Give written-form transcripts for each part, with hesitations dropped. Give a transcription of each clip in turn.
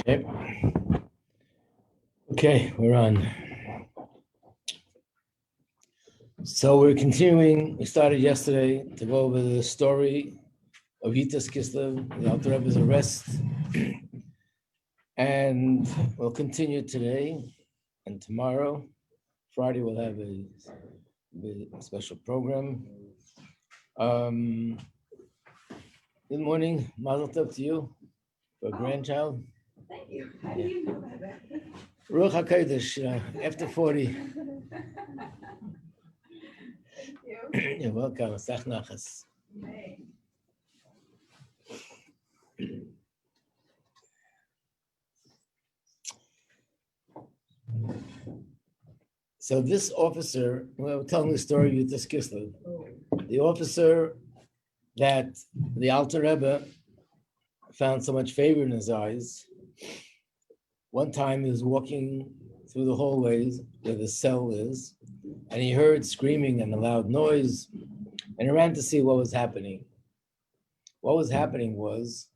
Okay. Okay, we're on. So we're continuing. We started yesterday to go over the story of Yitas Kislev, the Alter Rebbe's arrest, and we'll continue today and tomorrow. Friday we'll have a special program. Good morning, Mazel Tov to you for a grandchild. Thank you. How do you know about that? Ruach HaKodesh, after 40. Thank you. You're welcome. Sach nachas. Hey. So this officer, we're telling the story of Yutas Kislev, the officer that the Alter Rebbe found so much favor in his eyes. One time he was walking through the hallways where the cell is, and he heard screaming and a loud noise, and he ran to see what was happening. What was happening was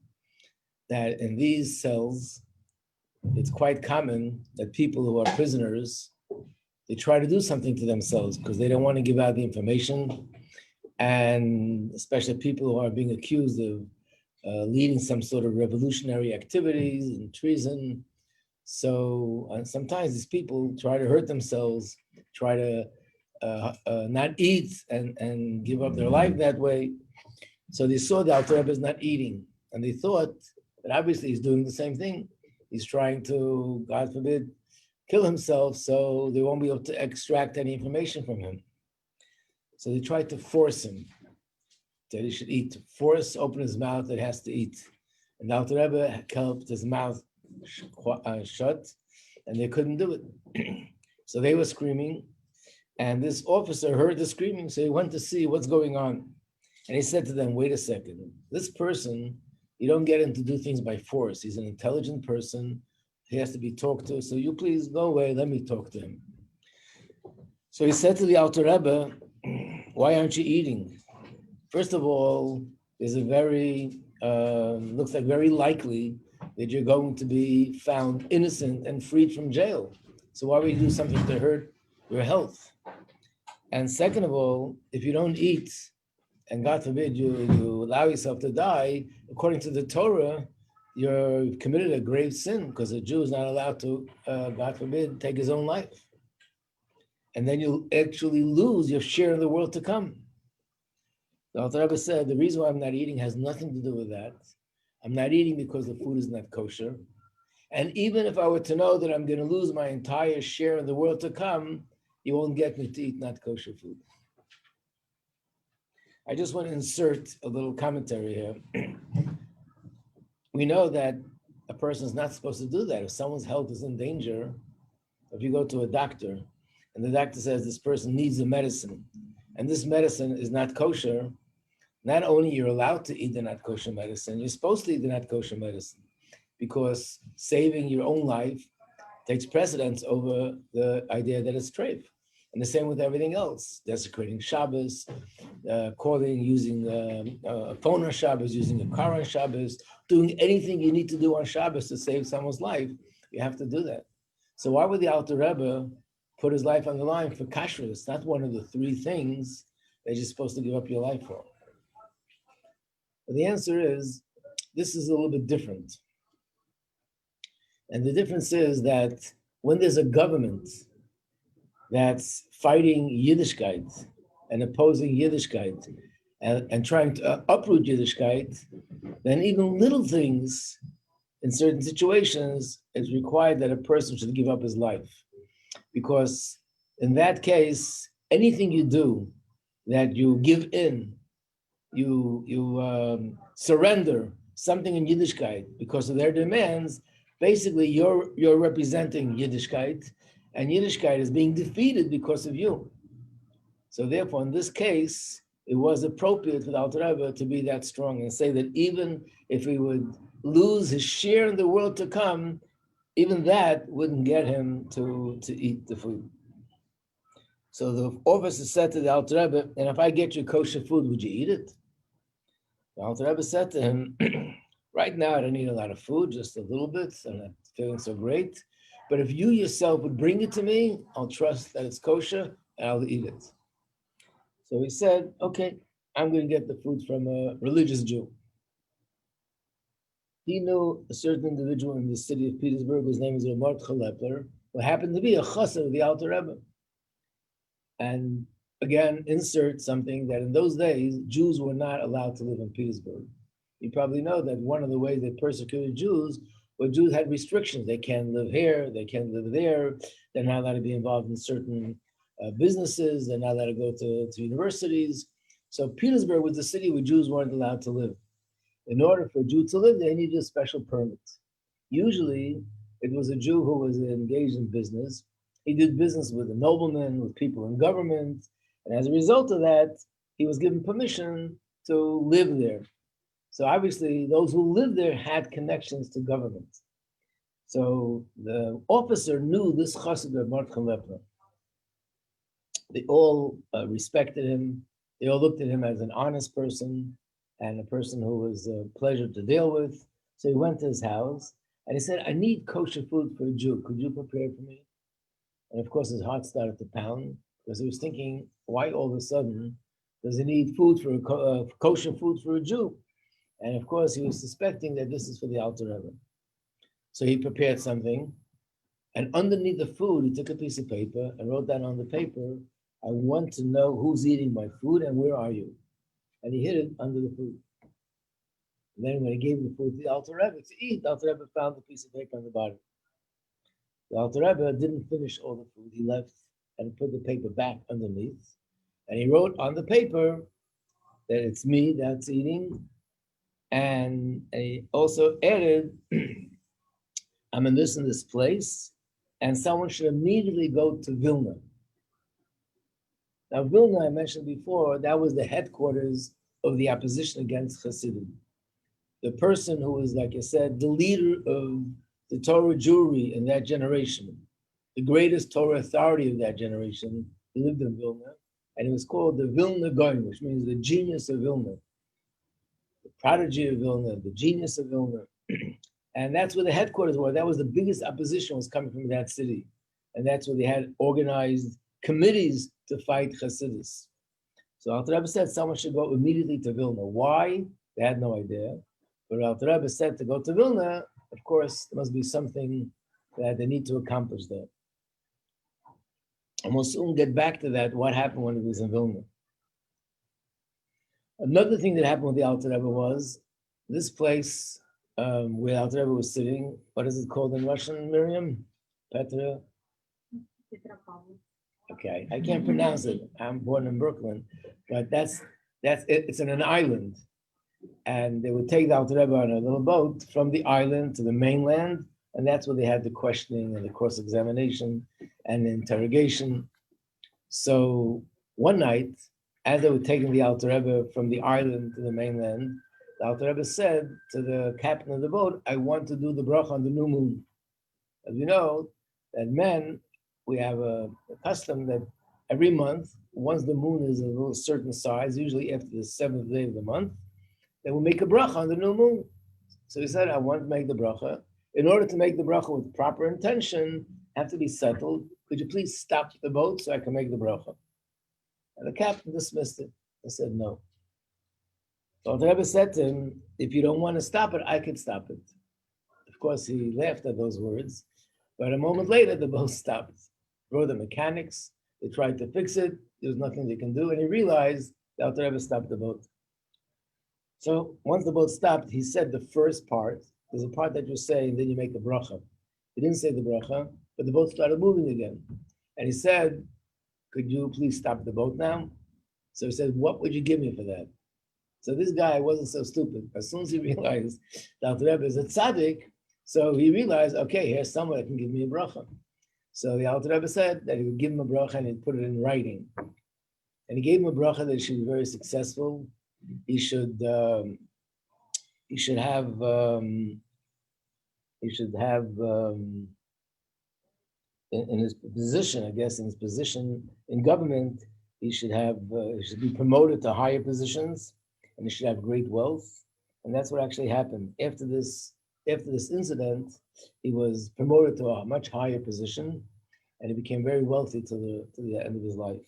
that in these cells, it's quite common that people who are prisoners, they try to do something to themselves because they don't want to give out the information, and especially people who are being accused of leading some sort of revolutionary activities and treason. So sometimes these people try to hurt themselves, try to not eat and give up their life that way. So they saw the Alter Rebbe is not eating, and they thought that obviously he's doing the same thing. He's trying to, God forbid, kill himself, so they won't be able to extract any information from him. So they tried to force him that he should eat, force open his mouth that has to eat. And the Alter Rebbe kept his mouth shut, and they couldn't do it. So they were screaming, and this officer heard the screaming, so he went to see what's going on. And he said to them, wait a second, this person, you don't get him to do things by force. He's an intelligent person. He has to be talked to. So you please go away, let me talk to him. So he said to the Alter Rebbe, why aren't you eating? First of all, there's a very, looks like very likely that you're going to be found innocent and freed from jail. So why would you do something to hurt your health? And second of all, if you don't eat, and God forbid you allow yourself to die, according to the Torah, you're committed a grave sin because a Jew is not allowed to, God forbid, take his own life. And then you'll actually lose your share in the world to come. The Alter Rebbe said, the reason why I'm not eating has nothing to do with that. I'm not eating because the food is not kosher. And even if I were to know that I'm going to lose my entire share in the world to come, you won't get me to eat not kosher food. I just want to insert a little commentary here. We know that a person is not supposed to do that. If someone's health is in danger, if you go to a doctor and the doctor says this person needs a medicine, and this medicine is not kosher, not only you're allowed to eat the not kosher medicine, you're supposed to eat the not kosher medicine because saving your own life takes precedence over the idea that it's treif. And the same with everything else, desecrating Shabbos, using a phone on Shabbos, using a car on Shabbos, doing anything you need to do on Shabbos to save someone's life, you have to do that. So why would the Alter Rebbe put his life on the line for kashrut? It's not one of the three things that you're supposed to give up your life for. But the answer is, this is a little bit different. And the difference is that when there's a government that's fighting Yiddishkeit and opposing Yiddishkeit and trying to uproot Yiddishkeit, then even little things in certain situations, it's required that a person should give up his life. Because in that case, anything you do that you give in, you surrender something in Yiddishkeit because of their demands, basically you're representing Yiddishkeit, and Yiddishkeit is being defeated because of you. So therefore, in this case, it was appropriate for the Alter Rebbe to be that strong and say that even if he would lose his share in the world to come, even that wouldn't get him to eat the food. So the officer said to the Alter Rebbe, and if I get you kosher food, would you eat it? The Alter Rebbe said to him, Right now, I don't eat a lot of food, just a little bit. I'm not feeling so great. But if you yourself would bring it to me, I'll trust that it's kosher and I'll eat it. So he said, okay, I'm going to get the food from a religious Jew. He knew a certain individual in the city of Petersburg whose name is Mordechai Lepler, who happened to be a chassid of the Alter Rebbe. And again, insert something that in those days, Jews were not allowed to live in Petersburg. You probably know that one of the ways they persecuted Jews was Jews had restrictions. They can't live here, they can't live there, they're not allowed to be involved in certain businesses, they're not allowed to go to universities. So Petersburg was the city where Jews weren't allowed to live. In order for a Jew to live, they needed a special permit. Usually, it was a Jew who was engaged in business. He did business with a nobleman, with people in government, and as a result of that, he was given permission to live there. So obviously, those who lived there had connections to government. So the officer knew this chassid of Mordechai Lepler. They all respected him. They all looked at him as an honest person and a person who was a pleasure to deal with. So he went to his house and he said, I need kosher food for a Jew. Could you prepare for me? And of course, his heart started to pound because he was thinking, why all of a sudden does he need food for kosher food for a Jew? And of course, he was suspecting that this is for the Alter Rebbe. So he prepared something. And underneath the food, he took a piece of paper and wrote down on the paper, I want to know who's eating my food and where are you? And he hid it under the food. And then when he gave the food to the Alter Rebbe to eat, the Alter Rebbe found the piece of paper on the bottom. The Alter Rebbe didn't finish all the food. He left and put the paper back underneath. And he wrote on the paper that it's me that's eating. And he also added, I'm in this place, and someone should immediately go to Vilna. Now, Vilna, I mentioned before, that was the headquarters of the opposition against Hasidim. The person who was, like I said, the leader of the Torah Jewry in that generation, the greatest Torah authority of that generation, he lived in Vilna, and he was called the Vilna Gaon, which means the genius of Vilna, the prodigy of Vilna, the genius of Vilna. And that's where the headquarters were. That was the biggest opposition was coming from that city. And that's where they had organized committees to fight Hasidus. So Alter Rebbe said someone should go immediately to Vilna. Why? They had no idea. But Alter Rebbe said to go to Vilna, of course, there must be something that they need to accomplish there. And we'll soon get back to that, what happened when he was in Vilna. Another thing that happened with the Alter Rebbe was this place where Alter Rebbe was sitting, what is it called in Russian, Miriam? Petra? Okay, I can't pronounce it. I'm born in Brooklyn, but that's it. It's in an island. And they would take the Alter Rebbe on a little boat from the island to the mainland, and that's where they had the questioning and the cross-examination and the interrogation. So one night, as they were taking the Alter Rebbe from the island to the mainland, the Alter Rebbe said to the captain of the boat, I want to do the bracha on the new moon. As you know, that men, we have a custom that every month, once the moon is a little certain size, usually after the seventh day of the month, they will make a bracha on the new moon. So he said, I want to make the bracha. In order to make the bracha with proper intention, have to be settled. Could you please stop the boat so I can make the bracha? And the captain dismissed it and said no. So the Rebbe said to him, if you don't want to stop it, I can stop it. Of course, he laughed at those words, but a moment later, the boat stopped. Brought the mechanics, they tried to fix it, there was nothing they can do, and he realized the Alter Rebbe stopped the boat. So once the boat stopped, he said the first part. There's a part that you say, and then you make the bracha. He didn't say the bracha, but the boat started moving again. And he said, could you please stop the boat now? So he said, what would you give me for that? So this guy wasn't so stupid. As soon as he realized that the Rebbe is a tzaddik, so he realized, okay, here's someone that can give me a bracha. So the Alter Rebbe said that he would give him a bracha and he'd put it in writing. And he gave him a bracha that he should be very successful. He should have in his position, I guess, in his position in government, he should be promoted to higher positions, and he should have great wealth, And that's what actually happened. After this incident, he was promoted to a much higher position, and he became very wealthy to the end of his life.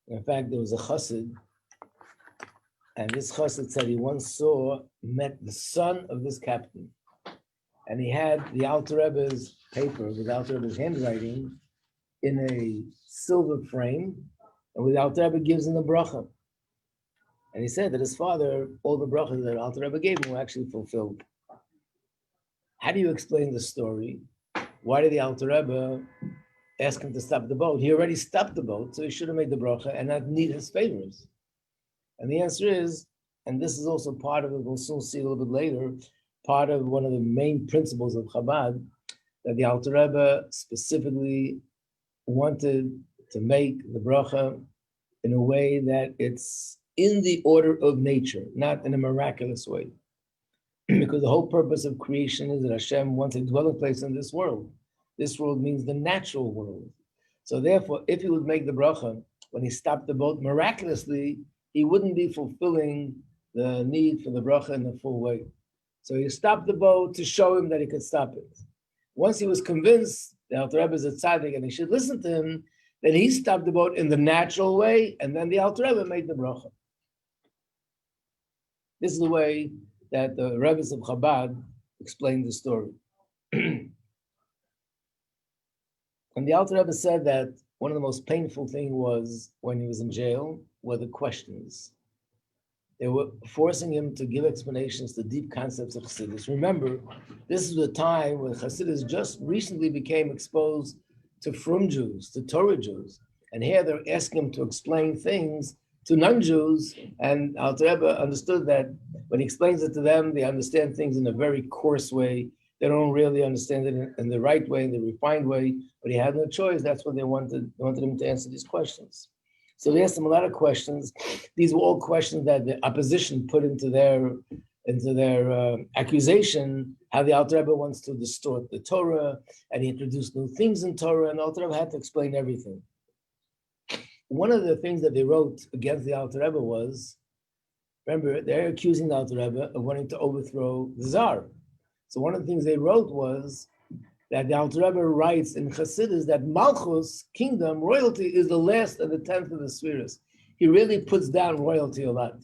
In fact, there was a chassid, and this chassid said he once met the son of this captain, and he had the Alter Rebbe's paper with Alter Rebbe's handwriting in a silver frame, and with Alter Rebbe gives him the bracha. And he said that his father, all the brachas that Alter Rebbe gave him were actually fulfilled. How do you explain the story? Why did the Alter Rebbe ask him to stop the boat? He already stopped the boat, so he should have made the bracha and not need his favors. And the answer is, and this is also part of it, we'll soon see a little bit later, part of one of the main principles of Chabad, that the Alter Rebbe specifically wanted to make the bracha in a way that it's in the order of nature, not in a miraculous way. Because the whole purpose of creation is that Hashem wants a dwelling place in this world. This world means the natural world. So therefore, if he would make the bracha, when he stopped the boat miraculously, he wouldn't be fulfilling the need for the bracha in the full way. So he stopped the boat to show him that he could stop it. Once he was convinced that Alter Rebbe is a tzaddik and he should listen to him, then he stopped the boat in the natural way, and then the Alter Rebbe made the bracha. This is the way that the Rebbes of Chabad explained the story. And the Alter Rebbe said that one of the most painful things was when he was in jail were the questions. They were forcing him to give explanations to deep concepts of Chassidus. Remember, this is the time when Chassidus just recently became exposed to Frum Jews, to Torah Jews. And here they're asking him to explain things to non-Jews, and Alter Rebbe understood that when he explains it to them, they understand things in a very coarse way. They don't really understand it in the right way, in the refined way, but he had no choice. That's what they wanted. They wanted him to answer these questions. So they asked him a lot of questions. These were all questions that the opposition put into their accusation, how the Alter Rebbe wants to distort the Torah, and he introduced new things in Torah, and Alter Rebbe had to explain everything. One of the things that they wrote against the Alter Rebbe was, remember, they're accusing the Alter Rebbe of wanting to overthrow the Tsar. So one of the things they wrote was that the Alter Rebbe writes in Chassidus that Malchus, kingdom, royalty, is the last and the 10th of the spheres. He really puts down royalty a lot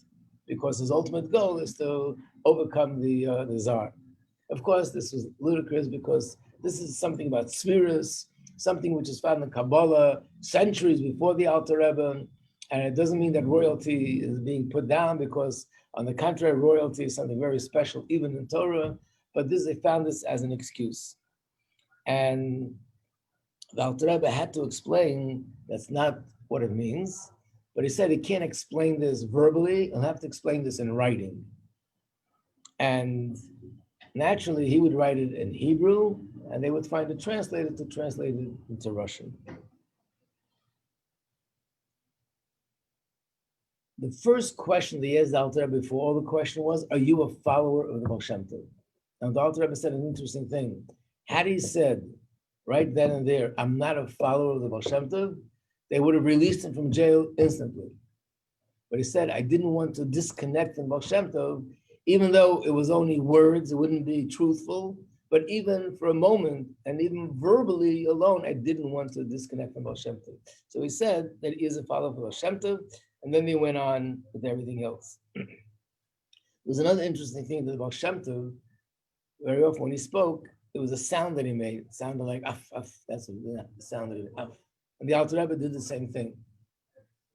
because his ultimate goal is to overcome the Tsar. Of course, this was ludicrous because this is something about spheres, something which is found in Kabbalah centuries before the Alter Rebbe, and it doesn't mean that royalty is being put down, because on the contrary, royalty is something very special, even in Torah, but they found this as an excuse. And the Alter Rebbe had to explain that's not what it means, but he said he can't explain this verbally, he'll have to explain this in writing. And naturally, he would write it in Hebrew, and they would find a translator to translate it into Russian. The first question they asked the Alter Rebbe before all the question was, are you a follower of the Baal Shem Tov? Now the Alter Rebbe said an interesting thing. Had he said right then and there, I'm not a follower of the Baal Shem Tov, they would have released him from jail instantly. But he said, I didn't want to disconnect from Baal Shem Tov, even though it was only words, it wouldn't be truthful. But even for a moment, and even verbally alone, I didn't want to disconnect from Baal Shem Tov. So he said that he is a follower of Baal Shem Tov, and then he went on with everything else. There's another interesting thing that Baal Shem Tov, very often when he spoke, it was a sound that he made. It sounded like af, af. That's what the sound that he af. And the Alter Rebbe did the same thing.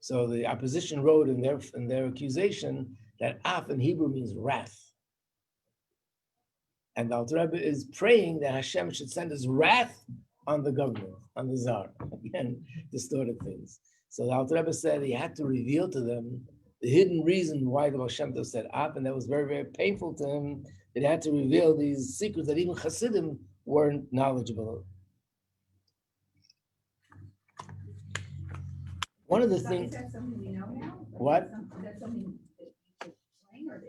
So the opposition wrote in their accusation that af in Hebrew means wrath. And the Alter Rebbe is praying that Hashem should send his wrath on the government, on the Tsar. Again, distorted things. So the Alter Rebbe said he had to reveal to them the hidden reason why the Baal Shem Tov said af, and that was very, very painful to him. That he had to reveal these secrets that even Hasidim weren't knowledgeable of. One of the things. Is that something we know now? What? Is that something that you could explain, or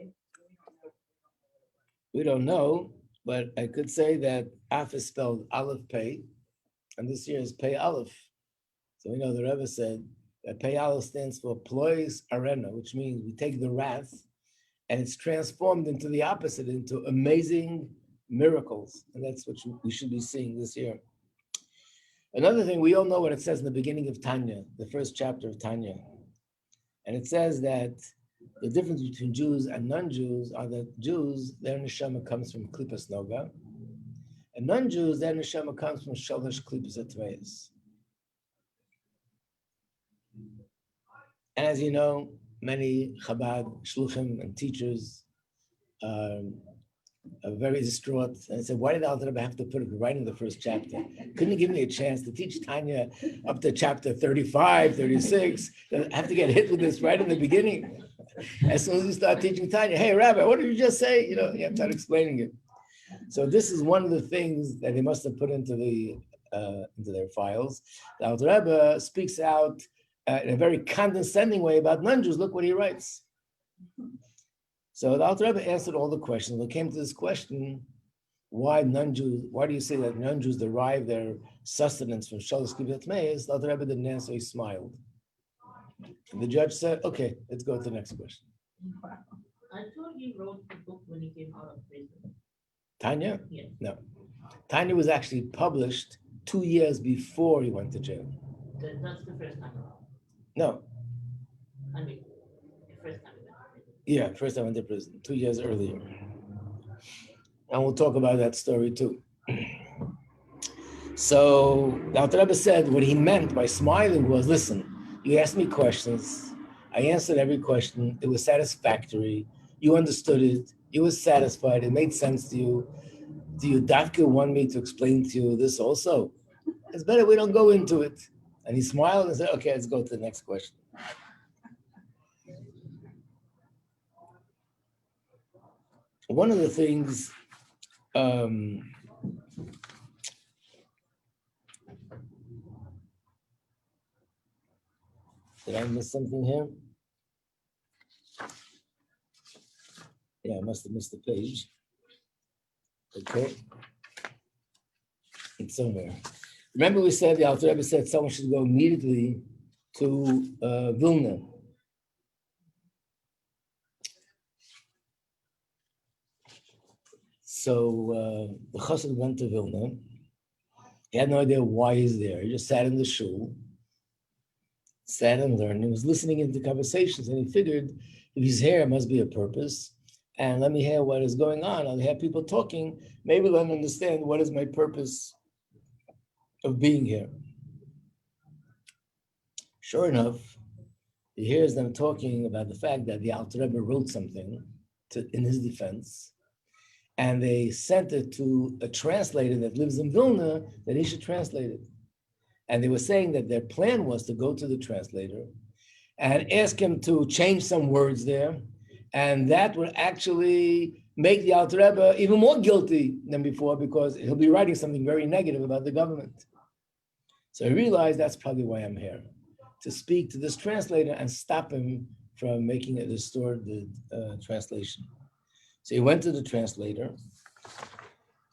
We don't know, but I could say that af is spelled Aleph Pei, and this year is Pei Aleph. So we know the Rebbe said that Pei Aleph stands for Plois Arena, which means we take the wrath and it's transformed into the opposite, into amazing miracles. And that's what we should be seeing this year. Another thing, we all know what it says in the beginning of Tanya, the first chapter of Tanya. And it says that the difference between Jews and non-Jews are that Jews, their neshama comes from klipas noga, and non-Jews, their neshama comes from shalosh klipas atmeis. And as you know, many Chabad shluchim and teachers are very distraught. And I said, why did Alter Rebbe have to put it right in the first chapter? Couldn't you give me a chance to teach Tanya up to chapter 35, 36? I have to get hit with this right in the beginning. As soon as you start teaching Tanya, hey, Rabbi, what did you just say? You have to start explaining it. So this is one of the things that they must have put into their files. The Alter Rebbe speaks out in a very condescending way about non-Jews. Look what he writes. So the Alter Rebbe answered all the questions. We came to this question: why non-Jews? Why do you say that non-Jews derive their sustenance from shalosh klipas atmeis? The Alter Rebbe didn't answer. He smiled. And the judge said, "Okay, let's go to the next question." I thought he wrote the book when he came out of prison. Tanya? Yes. No. Tanya was actually published 2 years before he went to jail. That's the first time around. No. I mean, the first time. Yeah, first I went to prison, 2 years earlier. And we'll talk about that story too. So the Alter Rebbe said what he meant by smiling was, listen, you asked me questions. I answered every question. It was satisfactory. You understood it. You were satisfied. It made sense to you. Do you, Dafka, want me to explain to you this also? It's better we don't go into it. And he smiled and said, okay, let's go to the next question. One of the things did I miss something here? Yeah, I must have missed the page. Okay. It's somewhere. Remember we said, the Alter Rebbe said someone should go immediately to Vilna. So the chassid went to Vilna. He had no idea why he's there. He just sat in the shul, sat and learned. He was listening into conversations, and he figured if he's here, it must be a purpose. And let me hear what is going on. I'll hear people talking. Maybe let me understand what is my purpose of being here. Sure enough, he hears them talking about the fact that the Alter Rebbe wrote something in his defense, and they sent it to a translator that lives in Vilna that he should translate it. And they were saying that their plan was to go to the translator and ask him to change some words there, and that would actually make the Alter Rebbe even more guilty than before, because he'll be writing something very negative about the government. So he realized that's probably why I'm here, to speak to this translator and stop him from making a distorted translation. So he went to the translator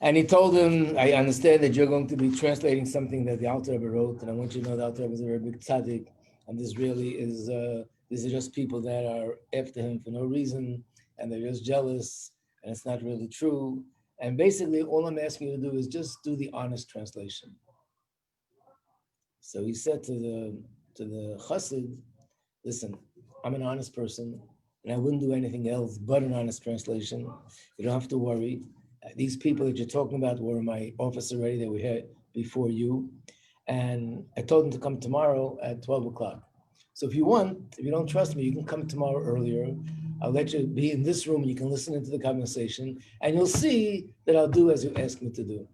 and he told him, I understand that you're going to be translating something that the Alter Rebbe wrote, and I want you to know the Alter Rebbe is a very big tzaddik, and this really is, these are just people that are after him for no reason, and they're just jealous, and it's not really true. And basically, all I'm asking you to do is just do the honest translation. So he said to the chassid, listen, I'm an honest person, and I wouldn't do anything else but an honest translation. You don't have to worry. These people that you're talking about were my office already. They were here before you. And I told them to come tomorrow at 12 o'clock. So if you want, if you don't trust me, you can come tomorrow earlier. I'll let you be in this room. You can listen into the conversation, and you'll see that I'll do as you ask me to do.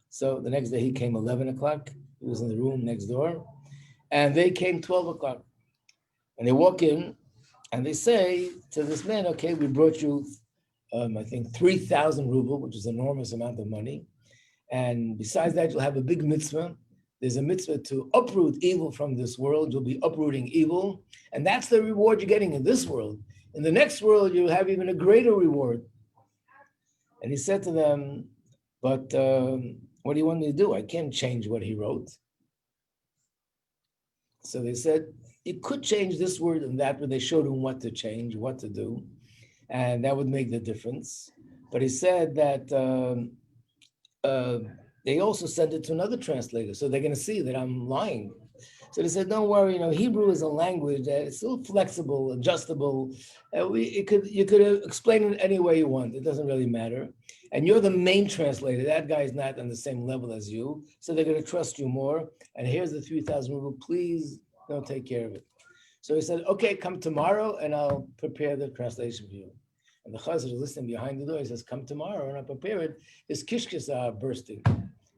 So the next day he came 11 o'clock. He was in the room next door. And they came 12 o'clock. And they walk in, and they say to this man, okay, we brought you, I think, 3,000 ruble, which is an enormous amount of money. And besides that, you'll have a big mitzvah. There's a mitzvah to uproot evil from this world. You'll be uprooting evil. And that's the reward you're getting in this world. In the next world, you'll have even a greater reward. And he said to them, but what do you want me to do? I can't change what he wrote. So they said, you could change this word and that, but they showed him what to change, what to do. and that would make the difference. But he said that they also sent it to another translator, so they're going to see that I'm lying. So they said, "Don't worry, Hebrew is a language that it's still flexible, adjustable. You could explain it any way you want. It doesn't really matter. And you're the main translator. That guy is not on the same level as you, so they're going to trust you more. And here's the 3,000 ruble. Please don't take care of it." So he said, "Okay, come tomorrow, and I'll prepare the translation for you." And the chazan is listening behind the door. He says, "Come tomorrow, and I'll prepare it." His kishkis are bursting.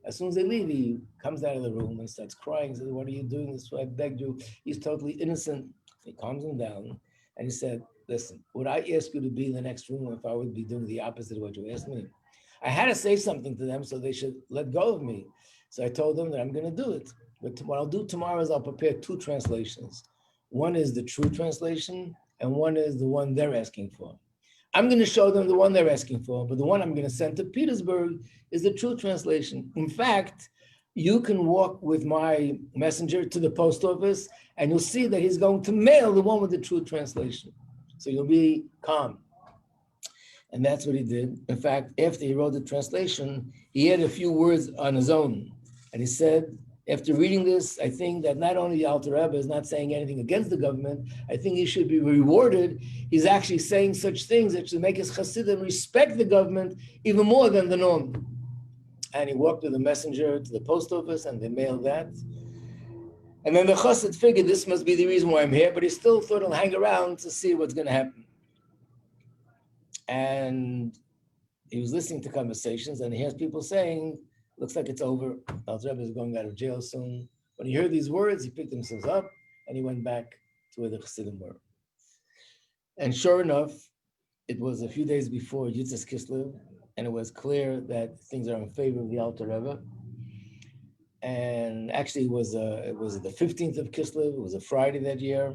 As soon as they leave, he comes out of the room and starts crying. He says, "What are you doing? This is what I begged you." He's totally innocent. He calms him down, and he said, "Listen, would I ask you to be in the next room if I would be doing the opposite of what you asked me? I had to say something to them so they should let go of me. So I told them that I'm going to do it. But what I'll do tomorrow is I'll prepare two translations. One is the true translation, and one is the one they're asking for. I'm going to show them the one they're asking for, but the one I'm going to send to Petersburg is the true translation. In fact, you can walk with my messenger to the post office, and you'll see that he's going to mail the one with the true translation. So you'll be calm." And that's what he did. In fact, after he wrote the translation, he had a few words on his own. And he said, after reading this, I think that not only the Alter Rebbe is not saying anything against the government, I think he should be rewarded. He's actually saying such things that should make his Hasidim respect the government even more than the norm. And he walked with the messenger to the post office, and they mailed that. And then the Chassid figured this must be the reason why I'm here, but he still thought he'll hang around to see what's going to happen. And he was listening to conversations, and he hears people saying, "Looks like it's over. Alter Rebbe is going out of jail soon." When he heard these words, he picked himself up and he went back to where the Chassidim were. And sure enough, it was a few days before Yitzhak Kislev, and it was clear that things are in favor of the Alter Rebbe. And actually, it was the 15th of Kislev. It was a Friday that year,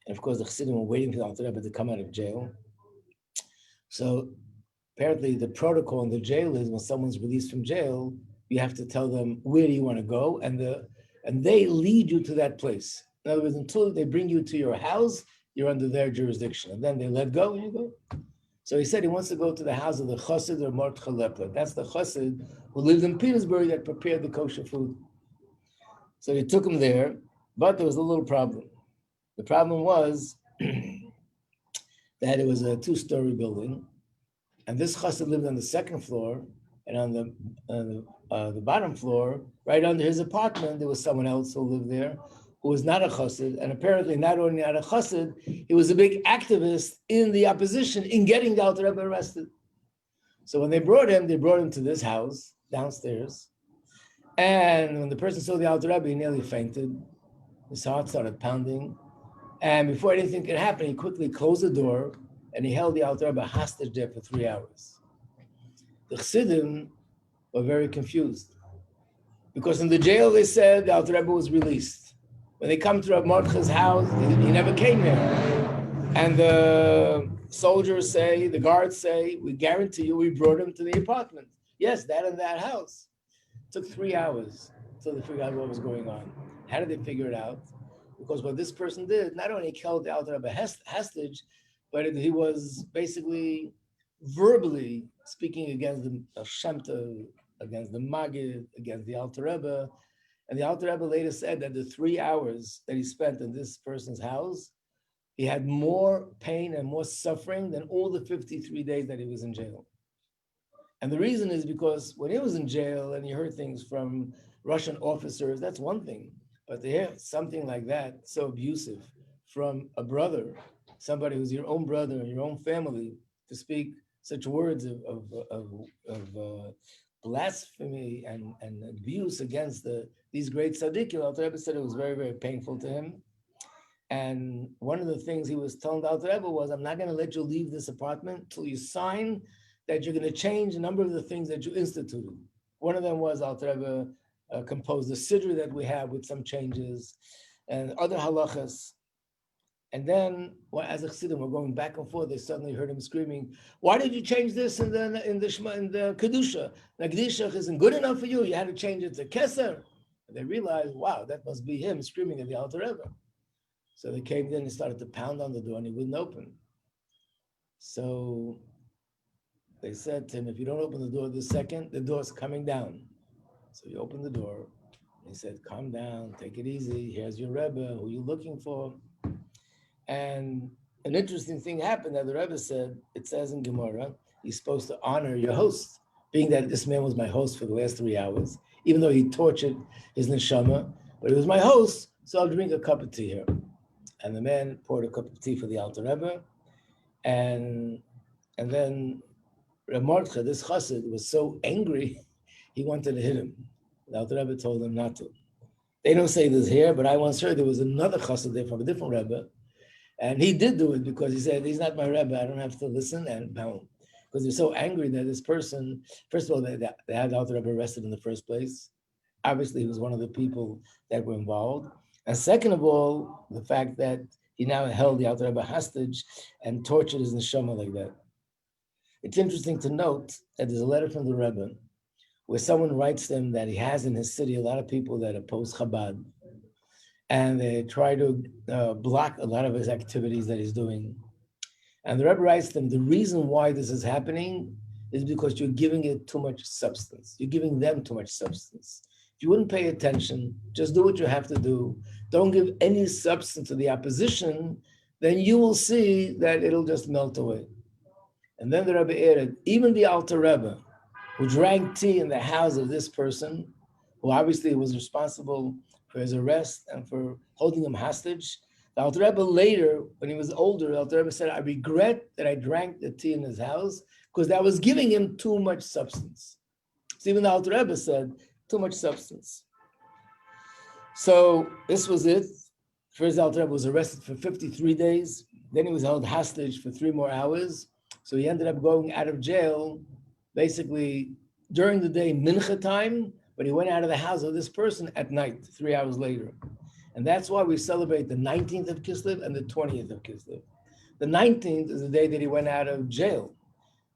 and of course, the Chassidim were waiting for the Alter Rebbe to come out of jail. So apparently, the protocol in the jail is when someone's released from jail, you have to tell them where do you want to go, and they lead you to that place. In other words, until they bring you to your house, you're under their jurisdiction, and then they let go and you go. So he said he wants to go to the house of the Chassid or Mordechai Lepler. That's the Chassid who lived in Petersburg that prepared the kosher food. So he took him there, but there was a little problem. The problem was that it was a two-story building, and this chassid lived on the second floor, and on the bottom floor, right under his apartment, there was someone else who lived there, who was not a chassid, and apparently not only not a chassid, he was a big activist in the opposition in getting the Alter Rebbe arrested. So when they brought him to this house downstairs, and when the person saw the Alter Rebbe, he nearly fainted. His heart started pounding, and before anything could happen, he quickly closed the door, and he held the Alter Rebbe hostage there for 3 hours. The Chassidim were very confused, because in the jail they said the Alter Rebbe was released. When they come to Rabbi Mordechai's house, he never came there. And the soldiers say, the guards say, "We guarantee you we brought him to the apartment." Yes, that in that house. It took 3 hours until they figured out what was going on. How did they figure it out? Because what this person did, not only killed the Alter Rebbe hostage, but he was basically verbally speaking against the Shem Tov, against the Maggid, against the Alter Rebbe. And the Alter Rebbe later said that the 3 hours that he spent in this person's house, he had more pain and more suffering than all the 53 days that he was in jail. And the reason is because when he was in jail and you heard things from Russian officers, that's one thing. But to hear something like that, so abusive, from a brother, somebody who's your own brother and your own family, to speak such words of blasphemy and abuse against these great tzaddikim, Alter Rebbe said it was very, very painful to him. And one of the things he was telling the Alter Rebbe was, "I'm not going to let you leave this apartment until you sign that you're going to change a number of the things that you instituted." One of them was Alter Rebbe composed the siddur that we have with some changes and other halachas. And then, as the Chassidim were going back and forth, they suddenly heard him screaming, "Why did you change this in the kedusha? The kedusha isn't good enough for you. You had to change it to keser." And they realized, wow, that must be him screaming at the Alter Rebbe. So they came in and started to pound on the door, and he wouldn't open. So they said to him, if you don't open the door this second, the door's coming down. So he opened the door. He said, calm down, take it easy. Here's your Rebbe, who you looking for? And an interesting thing happened that the Rebbe said, it says in Gemara, you're supposed to honor your host, being that this man was my host for the last 3 hours, even though he tortured his neshama, but he was my host, so I'll drink a cup of tea here. And the man poured a cup of tea for the Alter Rebbe, and then Ramordcha, this chassid, was so angry, he wanted to hit him. The Alter Rebbe told him not to. They don't say this here, but I once heard there was another chassid there from a different Rebbe, and he did do it because he said, he's not my Rebbe, I don't have to listen, and boom. Because they're so angry that this person, first of all, they had the Alter Rebbe arrested in the first place. Obviously, he was one of the people that were involved. And second of all, the fact that he now held the Alter Rebbe hostage and tortured his neshama like that. It's interesting to note that there's a letter from the Rebbe where someone writes them that he has in his city a lot of people that oppose Chabad, and they try to block a lot of his activities that he's doing. And the Rebbe writes them, the reason why this is happening is because you're giving it too much substance. You're giving them too much substance. If you wouldn't pay attention, just do what you have to do, don't give any substance to the opposition, then you will see that it'll just melt away. And then the Rebbe added, even the Alter Rebbe, who drank tea in the house of this person, who obviously was responsible for his arrest and for holding him hostage, the Alter Rebbe later, when he was older, the Alter Rebbe said, I regret that I drank the tea in his house because that was giving him too much substance. So even the Alter Rebbe said, too much substance. So this was it. First, the Alter Rebbe was arrested for 53 days. Then he was held hostage for 3 more hours. So he ended up going out of jail, basically during the day, mincha time, but he went out of the house of this person at night, 3 hours later. And that's why we celebrate the 19th of Kislev and the 20th of Kislev. The 19th is the day that he went out of jail.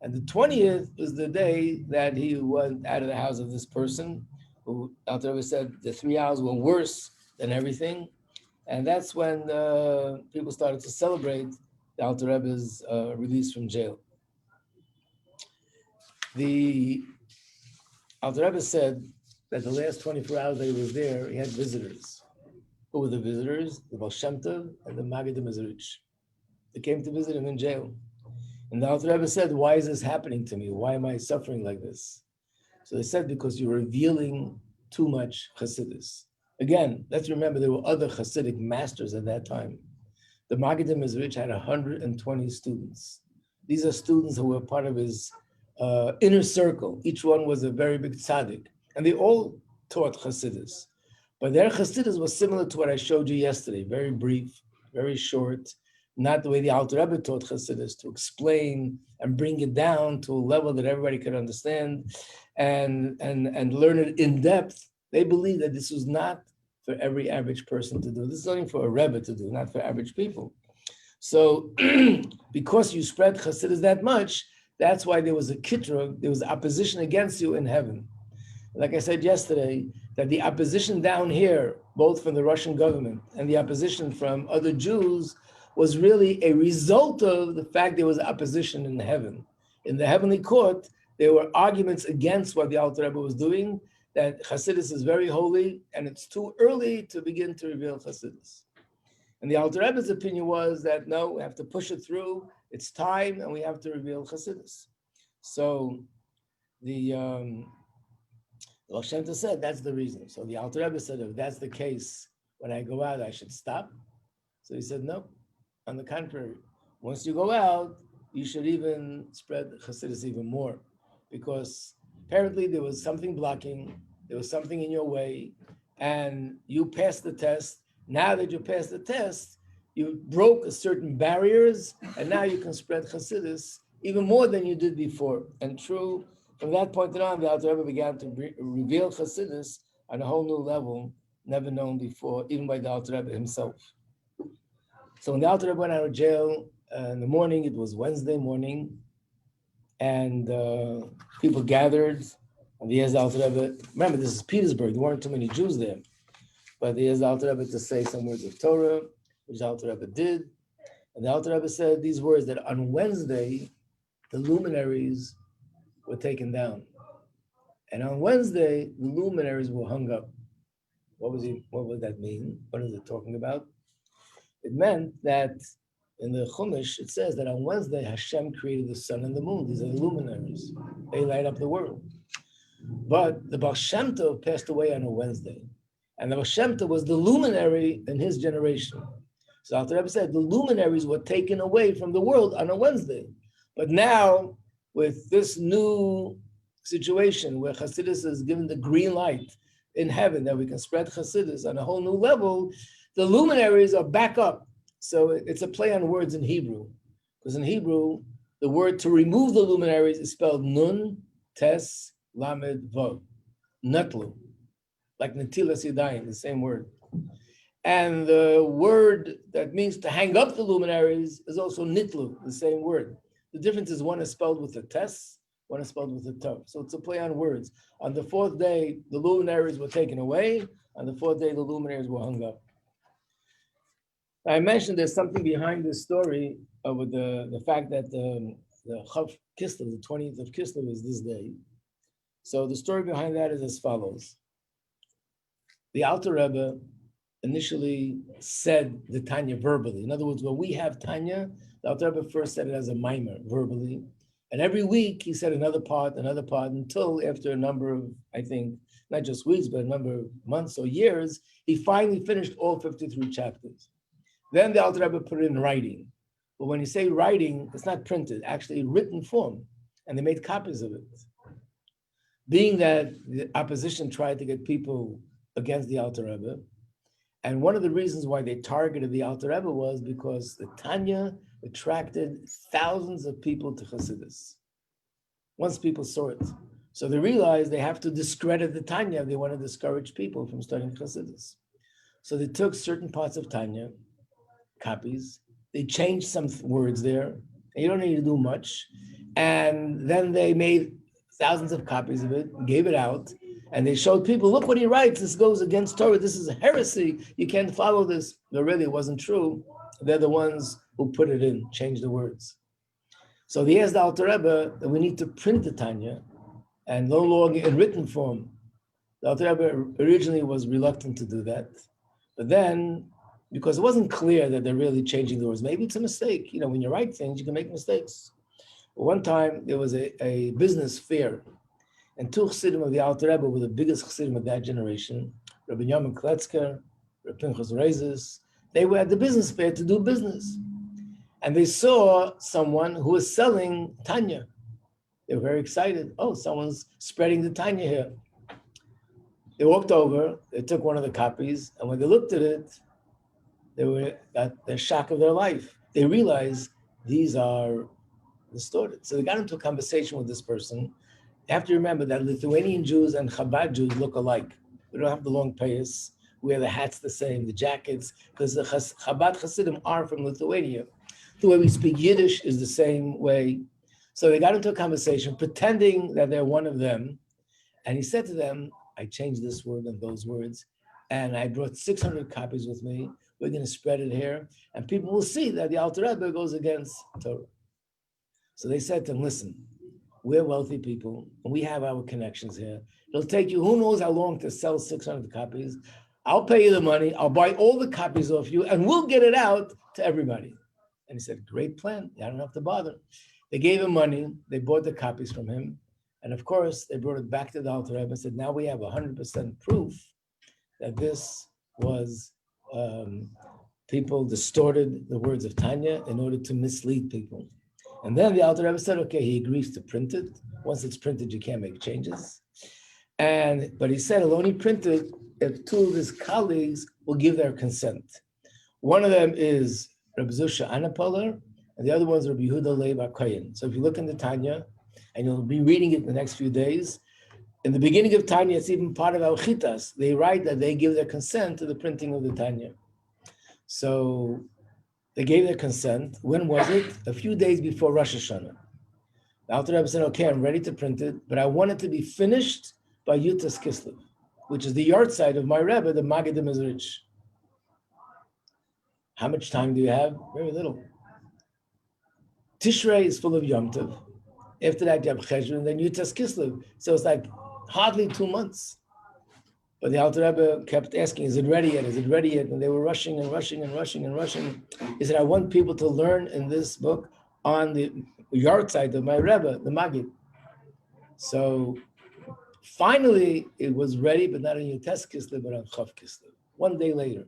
And the 20th is the day that he went out of the house of this person, who Alter Rebbe said the 3 hours were worse than everything. And that's when people started to celebrate the Alter Rebbe's release from jail. The Alter Rebbe said that the last 24 hours that he was there, he had visitors. Who were the visitors? The Baal Shem Tov and the Maggid Mezrich. They came to visit him in jail. And the Alter Rebbe said, why is this happening to me? Why am I suffering like this? So they said, because you're revealing too much Chassidus. Again, let's remember there were other Chassidic masters at that time. The Maggid Mezrich had 120 students. These are students who were part of his inner circle. Each one was a very big tzaddik. And they all taught Chassidus. But their Chassidus was similar to what I showed you yesterday, very brief, very short, not the way the Alter Rebbe taught Chassidus, to explain and bring it down to a level that everybody could understand and learn it in depth. They believe that this was not for every average person to do. This is only for a Rebbe to do, not for average people. So because you spread Chassidus that much, that's why there was a kitra, there was opposition against you in heaven. Like I said yesterday, that the opposition down here, both from the Russian government and the opposition from other Jews, was really a result of the fact there was opposition in heaven. In the heavenly court, there were arguments against what the Alter Rebbe was doing, that Chassidus is very holy, and it's too early to begin to reveal Chassidus. And the Alter Rebbe's opinion was that, no, we have to push it through, it's time, and we have to reveal Chassidus. So the Baal Shem Tov said that's the reason. So the Alter Rebbe said, if that's the case, when I go out, I should stop. So he said, no, on the contrary. Once you go out, you should even spread Chassidus even more, because apparently there was something blocking, there was something in your way, and you passed the test. Now that you passed the test, you broke certain barriers, and now you can spread Chassidus even more than you did before. And true, from that point on, the Alter Rebbe began to reveal Chassidus on a whole new level, never known before, even by the Alter Rebbe himself. So when the Alter Rebbe went out of jail in the morning, it was Wednesday morning, and people gathered, and the Alter Rebbe, remember this is Petersburg, there weren't too many Jews there, but the Alter Rebbe to say some words of Torah, which the Alter Rebbe did, And the Alter Rebbe said these words that on Wednesday, the luminaries were taken down. And on Wednesday, the luminaries were hung up. What would that mean? What is it talking about? It meant that in the Chumash, it says that on Wednesday, Hashem created the sun and the moon. These are the luminaries. They light up the world. But the Baal Shem Tov passed away on a Wednesday. And the Baal Shem Tov was the luminary in his generation. So Alter Rebbe said the luminaries were taken away from the world on a Wednesday. But now, with this new situation where Chassidus is given the green light in heaven that we can spread Chassidus on a whole new level, the luminaries are back up. So it's a play on words in Hebrew. Because in Hebrew, the word to remove the luminaries is spelled Nun, Tes, Lamed, Vav. Netlu. Like Netilas Yadayim, the same word. And the word that means to hang up the luminaries is also Nitlu, the same word. The difference is one is spelled with a Tes, one is spelled with a Tov. So it's a play on words. On the fourth day, the luminaries were taken away. On the fourth day, the luminaries were hung up. I mentioned there's something behind this story with the fact that the Chav Kislev, the 20th of Kislev is this day. So the story behind that is as follows. The Alter Rebbe initially said the Tanya verbally. In other words, when we have Tanya, the Alter Rebbe first said it as a mimer, verbally. And every week he said another part, until after a number of, I think, not just weeks, but a number of months or years, he finally finished all 53 chapters. Then the Alter Rebbe put it in writing. But when you say writing, it's not printed, actually written form. And they made copies of it. Being that the opposition tried to get people against the Alter Rebbe, and one of the reasons why they targeted the Alter Rebbe was because the Tanya attracted thousands of people to Chassidus. Once people saw it. So they realized they have to discredit the Tanya if they want to discourage people from studying Chassidus. So they took certain parts of Tanya, copies, they changed some words there, and you don't need to do much, and then they made thousands of copies of it, gave it out, and they showed people, look what he writes, this goes against Torah, this is a heresy, you can't follow this. But really it wasn't true. They're the ones who put it in, changed the words. So he asked the Alter Rebbe that we need to print the Tanya, and no longer in written form. The Alter Rebbe originally was reluctant to do that, but then, because it wasn't clear that they're really changing the words, maybe it's a mistake. You know, when you write things, you can make mistakes. But one time, there was a business fair, and two chassidim of the Alter Rebbe were the biggest chassidim of that generation, Rabbi Yamin Kletzker, Rabbi Pinchas Reizes. They were at the business fair to do business. And they saw someone who was selling Tanya. They were very excited. Oh, someone's spreading the Tanya here. They walked over, they took one of the copies, and when they looked at it, they were at the shock of their life. They realized these are distorted. So they got into a conversation with this person. You have to remember that Lithuanian Jews and Chabad Jews look alike. We don't have the long payas, wear the hats the same, the jackets, because the Chabad Hasidim are from Lithuania. The way we speak Yiddish is the same way. So they got into a conversation pretending that they're one of them. And he said to them, I changed this word and those words, and I brought 600 copies with me. We're going to spread it here, and people will see that the Alter Rebbe goes against Torah. So they said to him, listen, we're wealthy people, and we have our connections here. It'll take you who knows how long to sell 600 copies. I'll pay you the money. I'll buy all the copies off you, and we'll get it out to everybody. And he said, great plan. I don't have to bother. They gave him money. They bought the copies from him. And of course, they brought it back to the Alter Rebbe and said, now we have 100% proof that this was people distorted the words of Tanya in order to mislead people. And then the Alter Rebbe said, okay, he agrees to print it. Once it's printed, you can't make changes. But he said he'll only print it if two of his colleagues will give their consent. One of them is Rabbi Zusha Anapoler, and the other one is Rabbi Yehuda Leib HaKohen. So if you look in the Tanya, and you'll be reading it in the next few days, in the beginning of Tanya, it's even part of our chitas. They write that they give their consent to the printing of the Tanya. So they gave their consent. When was it? A few days before Rosh Hashanah. The Alter Rebbe said, okay, I'm ready to print it, but I want it to be finished by Yutas Kislev, which is the yard site of my Rebbe, the Maggid Mezrich. How much time do you have? Very little. Tishrei is full of Yom Tov. After that, you have Cheshvan, and then Yutas Kislev. So it's like hardly 2 months. But the Alter Rebbe kept asking, is it ready yet? Is it ready yet? And they were rushing and rushing and rushing and rushing. He said, I want people to learn in this book on the yard side of my Rebbe, the Maggid. So finally, it was ready, but not on Yutas Kislev, but on Chav Kislev. 1 day later.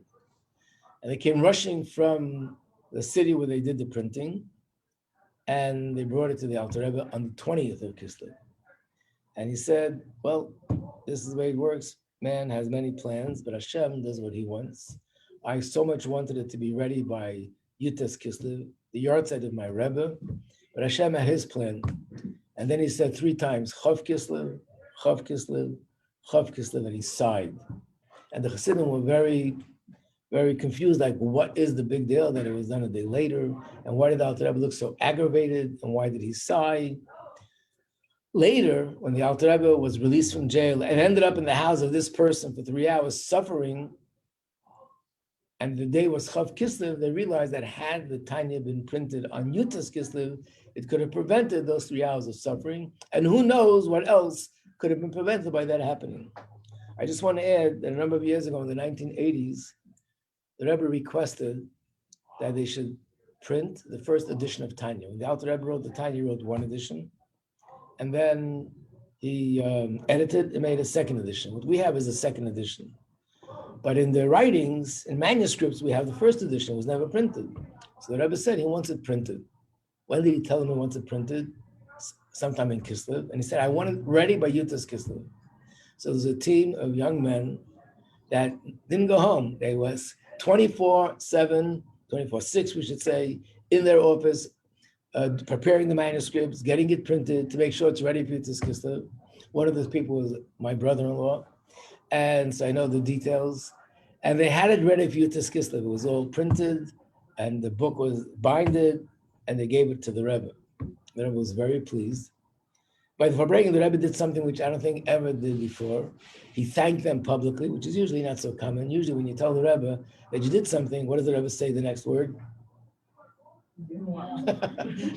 And they came rushing from the city where they did the printing, and they brought it to the Alter Rebbe on the 20th of Kislev. And he said, well, this is the way it works. Man has many plans, but Hashem does what he wants. I so much wanted it to be ready by Yutas Kislev, the yard side of my Rebbe, but Hashem had his plan. And then he said 3 times, Chav Kislev, Chav Kislev, Chav Kislev, and he sighed. And the Chassidim were very, very confused, like, what is the big deal that it was done a day later? And why did the Alter Rebbe look so aggravated? And why did he sigh? Later, when the Alter Rebbe was released from jail and ended up in the house of this person for 3 hours suffering, and the day was Chav Kislev, they realized that had the Tanya been printed on Yutas Kislev, it could have prevented those 3 hours of suffering. And who knows what else could have been prevented by that happening. I just want to add that a number of years ago in the 1980s, the Rebbe requested that they should print the first edition of Tanya. When the Alter Rebbe wrote the Tanya, he wrote 1 edition. And then he edited and made a 2nd edition. What we have is a 2nd edition. But in the writings, in manuscripts, we have the 1st edition. It was never printed. So the Rebbe said he wants it printed. When did he tell him he wants it printed? Sometime in Kislev. And he said, I want it ready by Yutas Kislev. So there's a team of young men that didn't go home. They was 24/7, 24/6, we should say, in their office, preparing the manuscripts, getting it printed to make sure it's ready for Yutas Kislev. One of those people was my brother-in-law, and so I know the details. And they had it ready for Yutas Kislev. It was all printed, and the book was binded, and they gave it to the Rebbe. The Rebbe was very pleased. By the Farbrengen, the Rebbe did something which I don't think ever did before. He thanked them publicly, which is usually not so common. Usually when you tell the Rebbe that you did something, what does the Rebbe say the next word?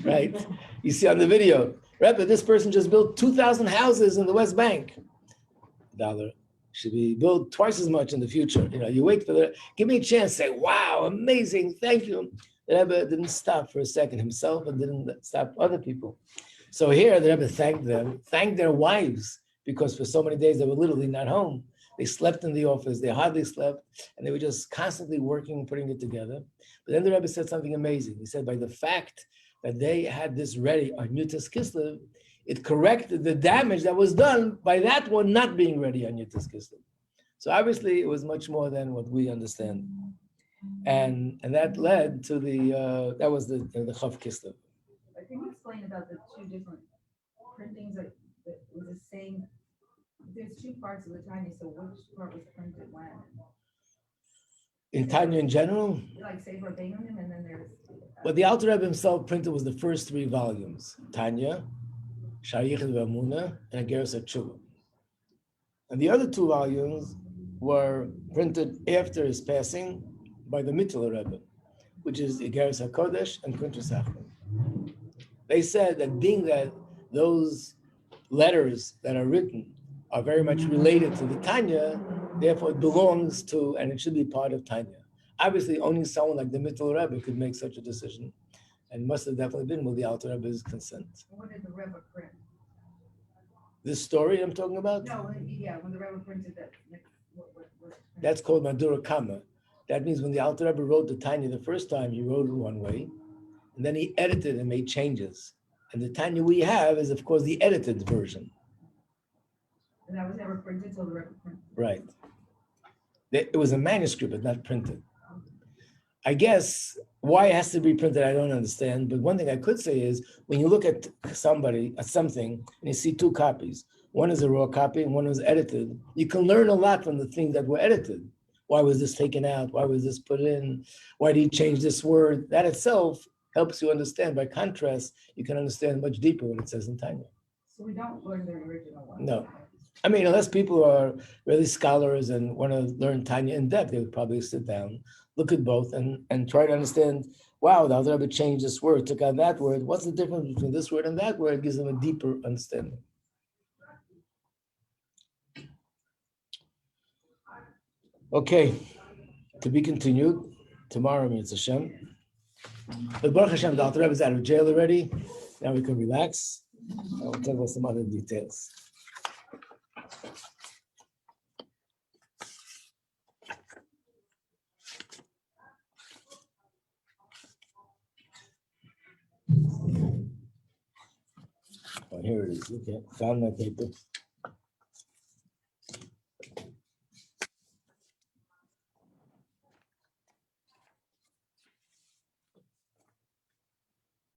Right? You see on the video, Rebbe, this person just built 2,000 houses in the West Bank. Dollar should be built twice as much in the future. You know, you wait for give me a chance, say, wow, amazing, thank you. The Rebbe didn't stop for a second himself and didn't stop other people. So here the Rebbe thanked them, thanked their wives, because for so many days they were literally not home. They slept in the office, they hardly slept, and they were just constantly working, putting it together. But then the Rebbe said something amazing. He said, by the fact that they had this ready on Yutas Kislev, it corrected the damage that was done by that one not being ready on Yutas Kislev. So obviously it was much more than what we understand. And that led to that was the Chav Kislev. Can you explain about the 2 different printings that was the same? There's 2 parts of the Tanya, so which part was printed when? In Tanya in general? Like Sefer Benjamin, and then there's... What the Alter Rebbe himself printed was the first 3 volumes, Tanya, Shayich V'Amuna, and Ageres HaTshuva. And the other 2 volumes were printed after his passing by the Mittler Rebbe, which is Ageres HaKodesh and Kuntres Achron. They said that being that those letters that are written are very much related to the Tanya, therefore it belongs to, and it should be part of Tanya. Obviously, only someone like the Mittler Rebbe could make such a decision, and must have definitely been with the Alter Rebbe's consent. When did the Rebbe print? This story I'm talking about? No, yeah, when the Rebbe printed that. That's called Madura Kama. That means when the Alter Rebbe wrote the Tanya the first time, he wrote it one way, and then he edited and made changes. And the Tanya we have is, of course, the edited version. And that was never printed until the Rebbe printed. Right. It was a manuscript, but not printed. I guess why it has to be printed, I don't understand. But one thing I could say is when you look at something, and you see 2 copies, one is a raw copy and one was edited, you can learn a lot from the things that were edited. Why was this taken out? Why was this put in? Why did he change this word? That itself helps you understand. By contrast, you can understand much deeper what it says in Tanya. So we don't learn the original one? No. I mean, unless people are really scholars and want to learn Tanya in depth, they would probably sit down, look at both, and try to understand wow, the Alter Rebbe changed this word, took out that word. What's the difference between this word and that word? It gives them a deeper understanding. Okay, to be continued. Tomorrow, means Hashem. But Baruch Hashem, the Alter Rebbe is out of jail already. Now we can relax. And we'll talk about some other details. Oh, here it is. Okay, found my paper.